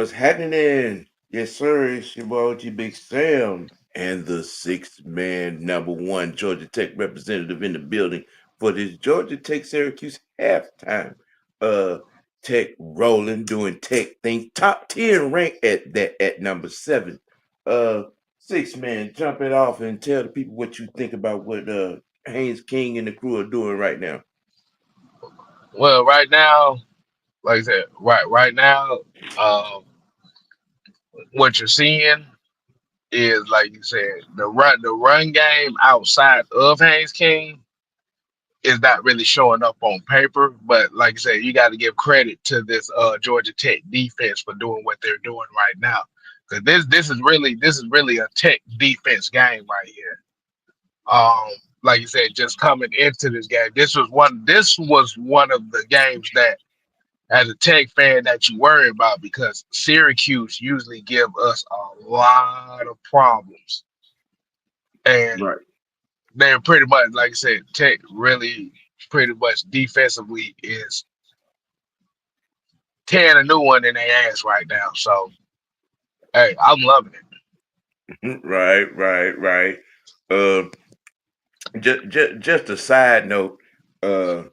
What's happening? Yes, sir. It's your boy G Big Sam and the sixth man, number one Georgia Tech representative in the building for this Georgia Tech Syracuse halftime. Uh, Tech rolling, doing Tech things. Top 10 ranked at that at number seven. Uh, Six man, jump it off and tell the people what you think about what Haynes King and the crew are doing right now. Well, right now, like I said, right now, um, what you're seeing is like you said, the run game outside of Haynes King is not really showing up on paper. But like I said, you got to give credit to this Georgia Tech defense for doing what they're doing right now. Because this is really a Tech defense game right here. Um, like you said, just coming into this game, this was one of the games that as a Tech fan that you worry about because Syracuse usually give us a lot of problems, and Right. they're pretty much like I said, Tech really pretty much defensively is tearing a new one in their ass right now. So hey, I'm loving it. Right. Uh, just a side note. Uh,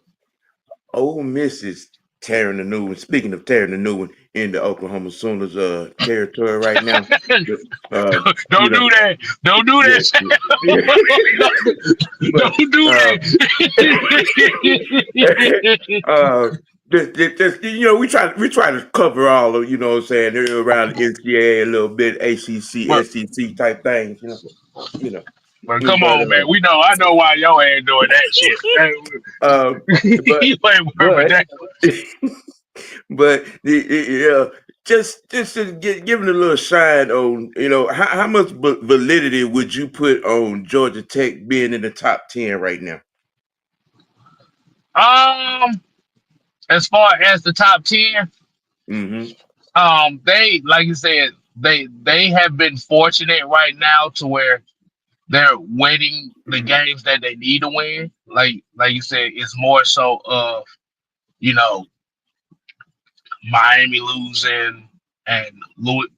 Ole Miss is tearing the new one. Speaking of tearing the new one into Oklahoma Sooners territory right now. But, you Don't know, do that. Don't do yeah, that. yeah. but Don't do uh, that. uh, just, we try to cover all of what I'm saying around NCAA a little bit, ACC, but SEC type things. You know. but come But on, man. I know why y'all ain't doing that shit. uh, but You ain't worth but that. but just to give it a little shine on how much validity would you put on Georgia Tech being in the top 10 right now? Um, as far as the top 10, Mm-hmm. they like you said, they have been fortunate right now to where they're winning the games that they need to win. Like you said, it's more so of you know Miami losing and Louis.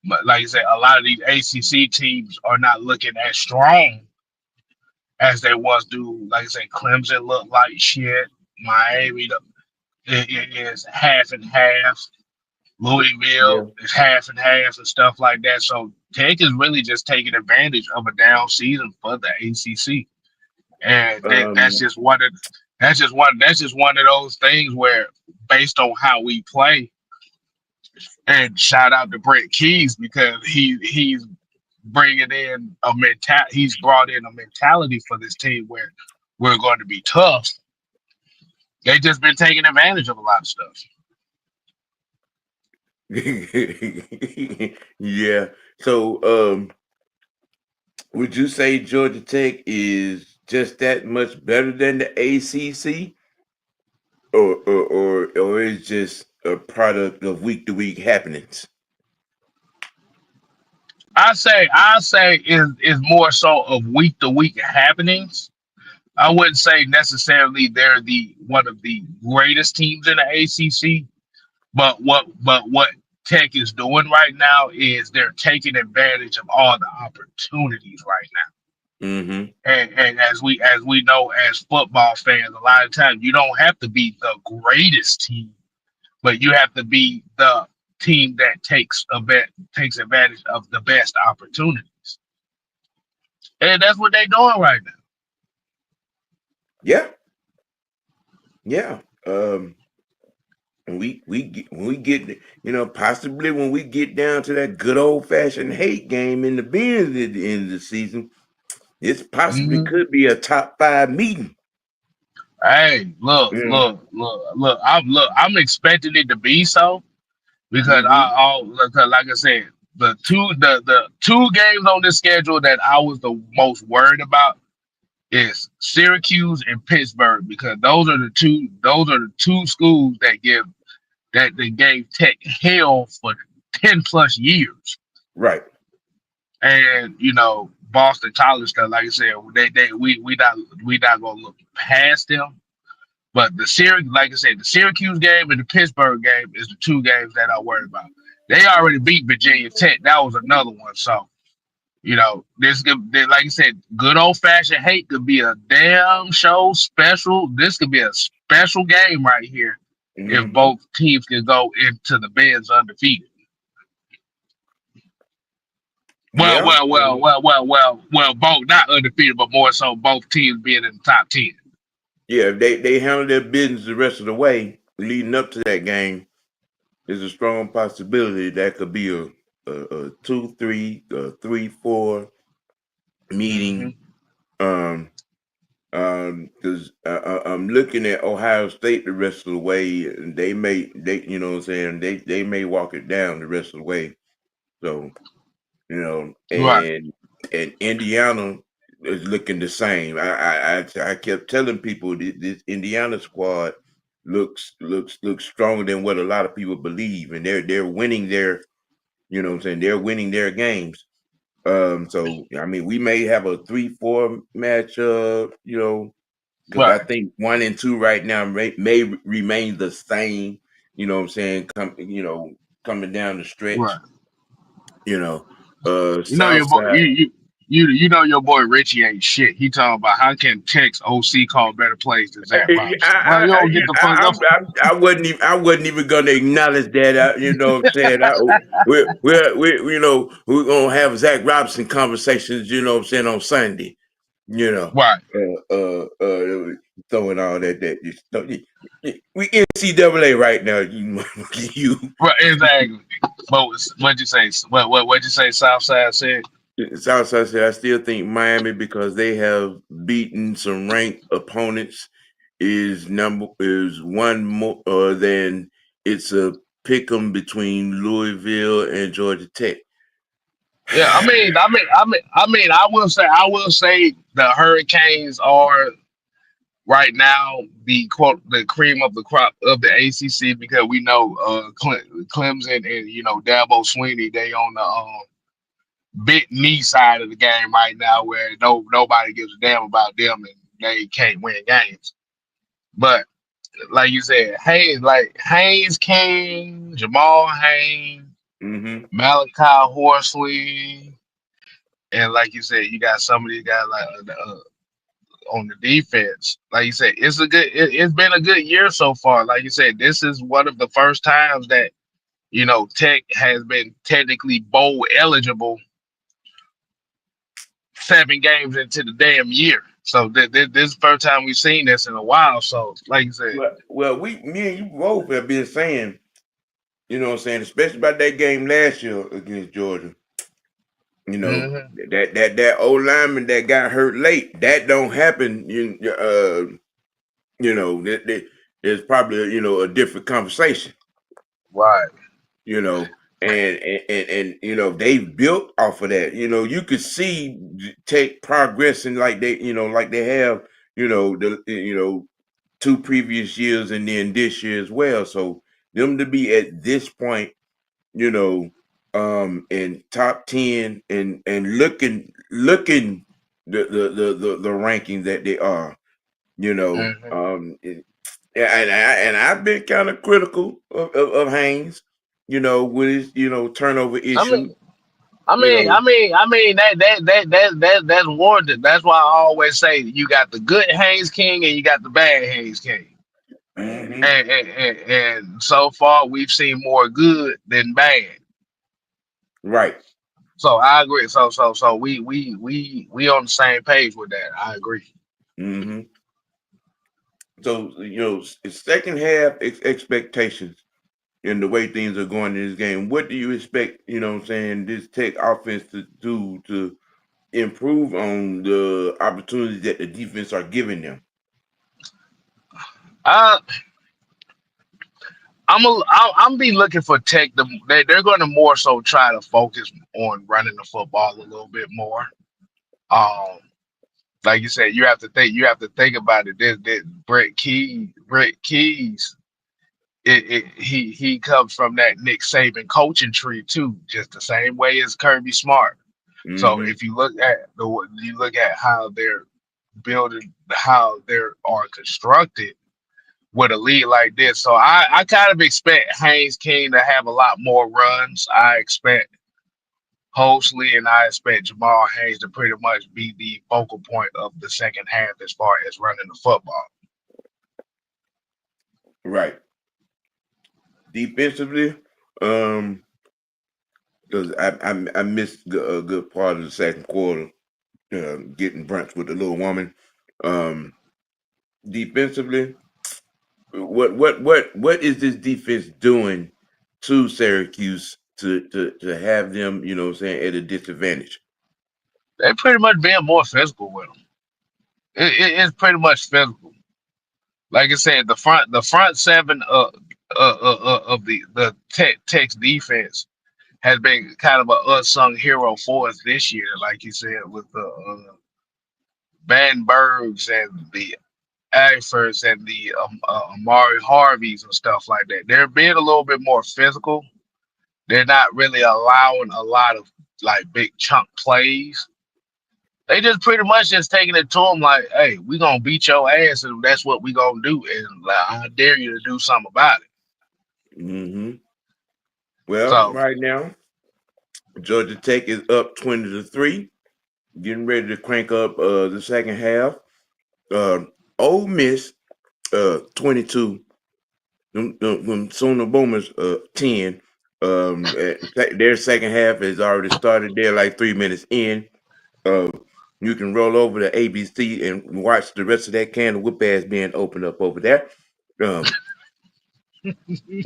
But like you said, a lot of these ACC teams are not looking as strong as they once do. Like I said, Clemson look like shit. Miami it is half and half. Yeah. Louisville is half and half and stuff like that. So Tech is really just taking advantage of a down season for the ACC, and that's Um. just one of those things where, based on how we play, and shout out to Brett Keys because he's bringing in he's brought in a mentality for this team where we're going to be tough. They just been taking advantage of a lot of stuff. Yeah. So, would you say Georgia Tech is just that much better than the ACC, or is just a product of week to week happenings? I say is more so of week to week happenings. I wouldn't say necessarily they're the one of the greatest teams in the ACC, but what Tech is doing right now is they're taking advantage of all the opportunities right now. Mm-hmm. And as we know as football fans, a lot of times you don't have to be the greatest team, but you have to be the team that takes advantage of the best opportunities. And that's what they're doing right now. Yeah. Yeah. When we get possibly when we get down to that good old fashioned hate game in the Benz at the end of the season, this possibly Mhm. could be a top five meeting. Hey, look, Yeah. look, look, look. I'm expecting it to be so because Mm-hmm. because like I said, the two games on this schedule that I was the most worried about is Syracuse and Pittsburgh because those are the two schools that they gave Tech hell for 10 plus years. Right. And Boston College stuff, like I said, we not gonna look past them. But like I said, the Syracuse game and the Pittsburgh game is the two games that I worry about. They already beat Virginia Tech. That was another one. So this could, like you said, good old fashioned hate could be a damn show special. This could be a special game right here if Hmm. both teams can go into the beds undefeated. Well, Yeah. well, well, well, well, well, well, both not undefeated, but more so both teams being in the top 10. Yeah, if they handle their business the rest of the way leading up to that game, there's a strong possibility that could be a 2-3, a 3-4 Hmm. meeting. Um, because I'm looking at Ohio State the rest of the way, and they you know what I'm saying, they may walk it down the rest of the way. So Right, and Indiana is looking the same. I kept telling people this Indiana squad looks stronger than what a lot of people believe, and they're winning their what I'm saying, they're winning their games. So I mean, we may have a 3-4 match. Because I right, think 1 and 2 right now may remain the same. You know what I'm saying? Coming down the right. stretch. You know, You know South your boy, Side. you know your boy Richie ain't shit. He talking about how can Tex OC call better plays than Zach Robinson. Well, you don't get the fuck up. I wasn't even gonna acknowledge that. You know what I'm saying? We're gonna have Zach Robinson conversations. You know what I'm saying, on Sunday. You know, Right, throwing all we NCAA right now. You right, exactly. But what'd you say? What'd you say? Southside said. Southside said, I still think Miami, because they have beaten some ranked opponents, is one more than it's a pick 'em between Louisville and Georgia Tech. Yeah, I will say the Hurricanes are right now the quote the cream of the crop of the ACC because we know Clemson and Dabo Sweeney they on the big knee side of the game right now where nobody gives a damn about them and they can't win games. But like you said, Haynes King, Jamal Haynes, Hmm. Malachi Horsley, and like you said, you got some of these guys like on the defense. Like you said, it's been a good year so far. Like you said, this is one of the first times that Tech has been technically bowl eligible 7 games into the damn year. So this is the first time we've seen this in a while. So like you said, Well, me and you both have been saying, you know what I'm saying, especially about that game last year against Georgia. You know, hmm that old lineman that got hurt late, that don't happen. There's probably a different conversation. right. You know, and they've built off of that. You could see Tech progressing like they have. The 2 previous years and then this year as well. So them to be at this point, you know, in top 10 and looking the ranking that they are, you know, hmm and I've been kind of critical of Haynes, with his turnover I issue, mean, I you mean, know. I mean, I mean that's warranted. That's why I always say you got the good Haynes King and you got the bad Haynes King. Hmm. And so far we've seen more good than bad. Right. So I agree. So we on the same page with that. I agree. Hmm. So second half expectations and the way things are going in this game, what do you expect, what I'm saying, this Tech offense to do to improve on the opportunities that the defense are giving them? I I'm be looking for Tech. They're going to more so try to focus on running the football a little bit more. Um, like you said, you have to think about it. This Brett Keys, he comes from that Nick Saban coaching tree too, just the same way as Kirby Smart. So Hmm. if you look at how they're building, how they are constructed with a lead like this. So I kind of expect Haynes King to have a lot more runs. I expect Hosley and I expect Jamal Haynes to pretty much be the focal point of the second half as far as running the football. Right. Defensively, um, because I missed a good part of the second quarter, getting brunch with the little woman. Um, Defensively, what is this defense doing to Syracuse to have them, what I'm saying, at a disadvantage? They pretty much being more physical with them. It's pretty much physical. Like I said, the front seven of the Tech's defense has been kind of an unsung hero for us this year. Like you said, with the Van Bergs and the Eifers and the Amari Harveys and stuff like that. They're being a little bit more physical. They're not really allowing a lot of like big chunk plays. They just pretty much just taking it to them like, hey, we gonna beat your ass and that's what we gonna do. And like, I dare you to do something about it. Hmm. Well, So right now, Georgia Tech is up 20-3, getting ready to crank up the second half. Uh, Ole Miss 22, them Sooner Boomers 10. Their second half has already started. They're like 3 minutes in. Uh, you can roll over to ABC and watch the rest of that can of whoop ass being opened up over there. Um,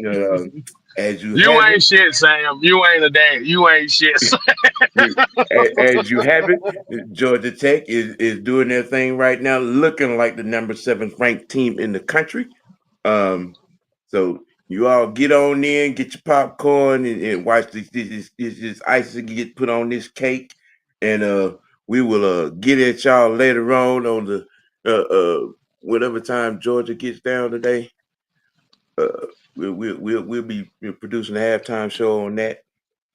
uh, as you you have ain't it, shit, Sam. You ain't a dad. You ain't shit. as you have it, Georgia Tech is doing their thing right now, looking like the number 7 ranked team in the country. Um, so you all get on in, get your popcorn, and watch this icing get put on this cake, and we will get at y'all later on the whatever time Georgia gets down today. Uh, we'll be producing a halftime show on that,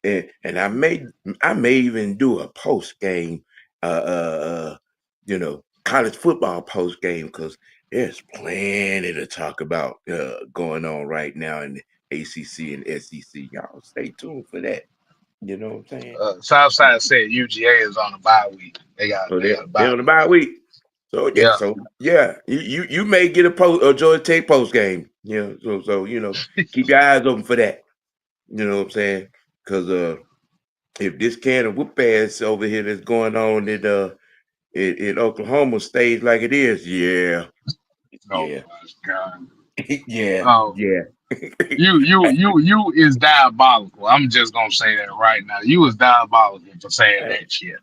and I may even do a post game, college football post game because there's plenty to talk about going on right now in the ACC and SEC. Y'all stay tuned for that. You know what I'm saying? Southside said UGA is on a bye week. They got So they they got a they're bye on the week. bye week. Yeah. You may get a Georgia Tech post game. Keep your eyes open for that. You know what I'm saying? Because if this can of whoop ass over here that's going on in Oklahoma stays like it is, yeah, Oh yeah, my God. yeah, Oh, yeah. you is diabolical. I'm just gonna say that right now. You was diabolical for saying I- that shit.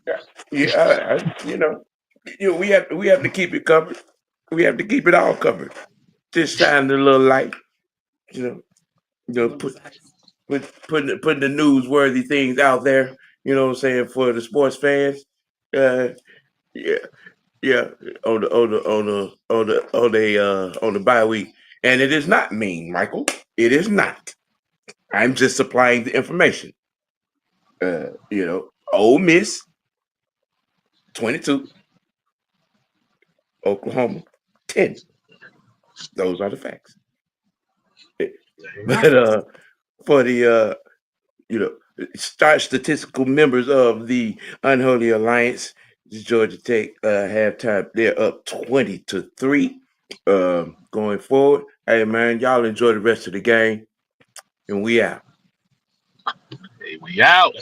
yeah, we have to keep it covered. We have to keep it all covered. Just shine a little light, you know, putting the newsworthy things out there. You know what I'm saying for the sports fans. Uh, yeah, yeah, on the bye week, and it is not mean, Michael. It is not. I'm just supplying the information. Ole Miss 22, Oklahoma 10. Those are the facts. But for the statistical members of the Unholy Alliance, Georgia Tech halftime. They're up 20-3. Going forward, hey man, y'all enjoy the rest of the game, and we out. Hey, we out.